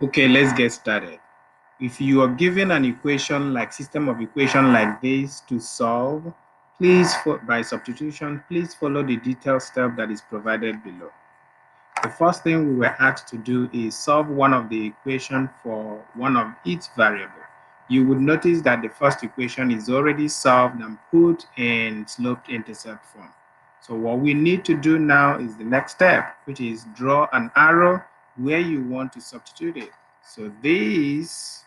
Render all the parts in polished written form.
Okay, let's get started. If you are given an equation like system of equation like this to solve, please, by substitution, please follow the detailed step that is provided below. The first thing we were asked to do is solve one of the equation for one of its variable. You would notice that the first equation is already solved and put in slope-intercept form. So what we need to do now is the next step, which is draw an arrow where you want to substitute it. So this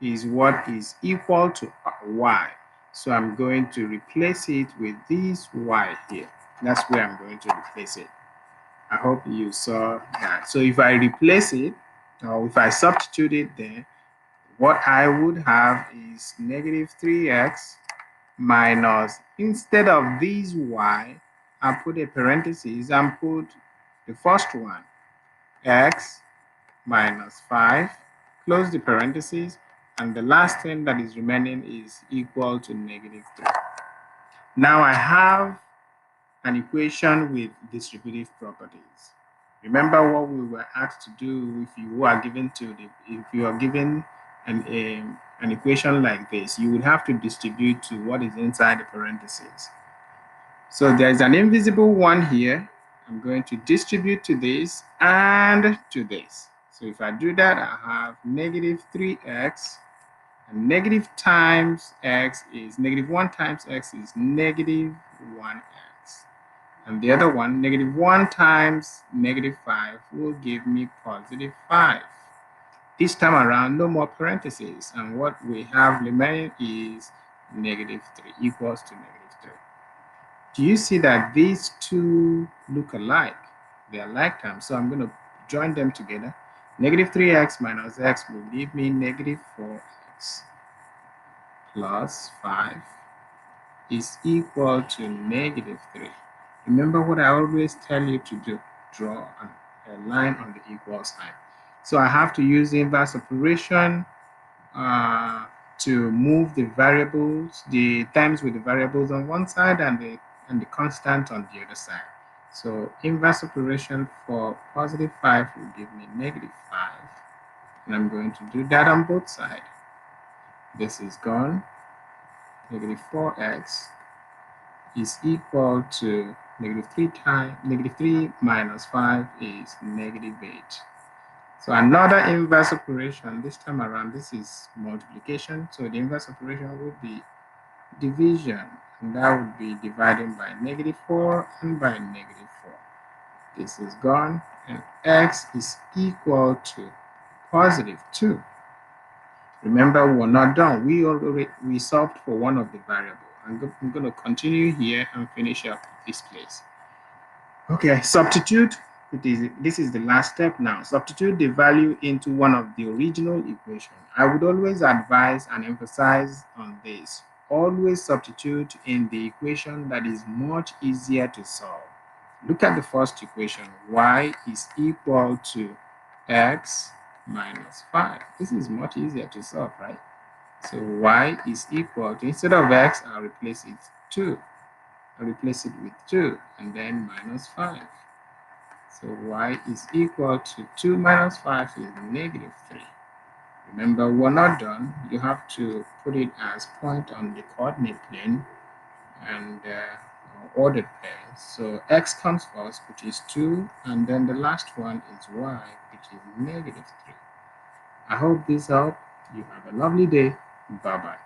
is what is equal to y. So I'm going to replace it with this y here. That's where I'm going to replace it. I hope you saw that. So if I replace it, or if I substitute it there, what I would have is negative 3x minus, instead of this y, I put a parenthesis and put the first one, x minus 5, close the parenthesis, and the last thing that is remaining is equal to negative 3. Now I have an equation with distributive properties. Remember what we were asked to do if you are given an equation like this, you would have to distribute to what is inside the parentheses. So there's an invisible one here. I'm going to distribute to this and to this. So if I do that, I have negative 3x, and negative times x is negative 1 times x is negative 1x. And the other one, negative 1 times negative 5, will give me positive 5. This time around, no more parentheses, and what we have remaining is negative 3 equals to negative 3. Do you see that these two look alike? They are like terms, so I'm going to join them together. Negative 3x minus x will give me negative 4x plus 5 is equal to negative 3. Remember what I always tell you to do, draw a line on the equal sign. So I have to use the inverse operation to move the variables, the terms with the variables on one side and the constant on the other side. So inverse operation for positive 5 will give me negative 5. And I'm going to do that on both sides. This is gone. Negative 4x is equal to negative 3 minus 5 is negative 8. So another inverse operation, this time around, this is multiplication. So the inverse operation would be division, and that would be dividing by negative 4 and by negative 4. This is gone, and x is equal to positive 2. Remember, we're not done. We solved for one of the variables. I'm going to continue here and finish up this place. Okay, substitute. This is the last step now. Substitute the value into one of the original equation. I would always advise and emphasize on this. Always substitute in the equation that is much easier to solve. Look at the first equation. Y is equal to x minus 5. This is much easier to solve, right? So y is equal to, instead of x, I'll replace it 2. I'll replace it with 2 and then minus 5. So y is equal to 2 minus 5 is negative 3. Remember, we're not done. You have to put it as point on the coordinate plane and ordered pair. So x comes first, which is 2, and then the last one is y, which is negative 3. I hope this helped. You have a lovely day. Bye-bye.